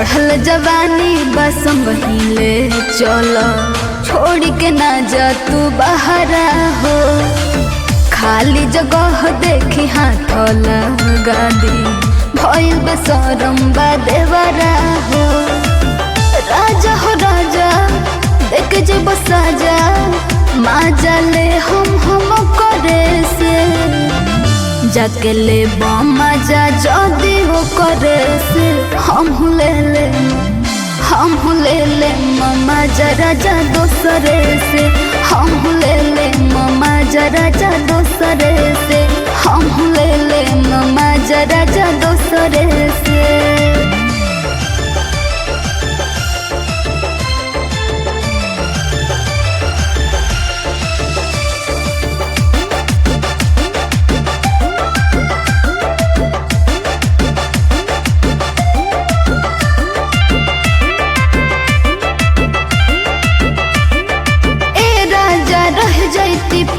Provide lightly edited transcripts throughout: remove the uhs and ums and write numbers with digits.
चढ़ल जवानी बस महीले चल छोड़ के ना जा तू बहरा हो। खाली जगह देखी हाथ लगा दी भइल बेसरम बा देवरा हो। राजा हो राजा देख जे बसाजा माजा ले हम करे से जाके ले मजा जदी हो करे से हम ले मजा राजा दोसरे से हम ले मजा राजा दोसरे से हम ले मजा राजा दोसरे से।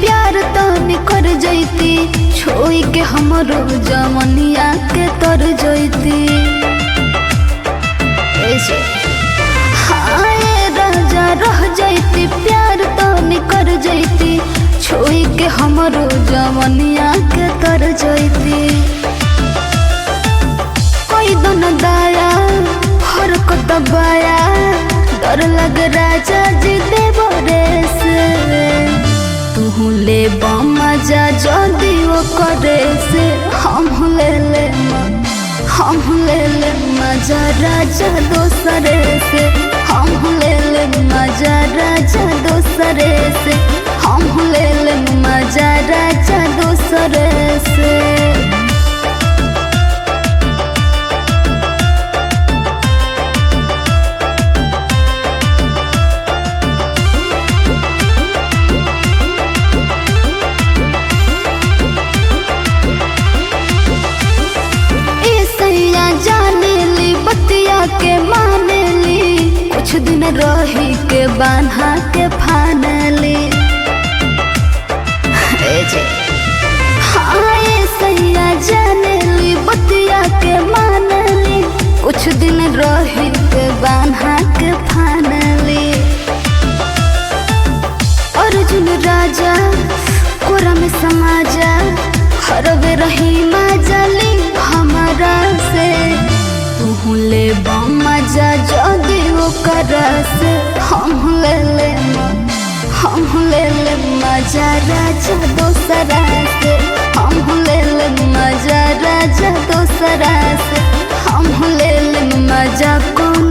प्यार तो निकर जैती छोई के हमरो जमनिया के तर जैती। हाँ राजा रह जैती प्यार तो निकर जैती छोई के हमरो जमनिया के तर जैती। कोई दोनों दाया हर को दबाया डर लग राजा जी देवरे से तू ले मजा जदी वो करे से हम ले मजा राजा दोसरे से हम ले मजा राजा दोसरे से हम ले मजा राजा दोसरे से। के माने ली कुछ दिन रही के बान्हा के फानली। हाँ सैया जाने ली बतिया के मानली कुछ दिन रही के बान्हा के फानली। अर्जुन राजा कोरा में समाजा हरवे रही माजली हमारा से तू ले मजा जदी वो करा से हम ले मजा राजा दोसरा से हम ले मजा राजा दोसरा से हम ले मजा कौन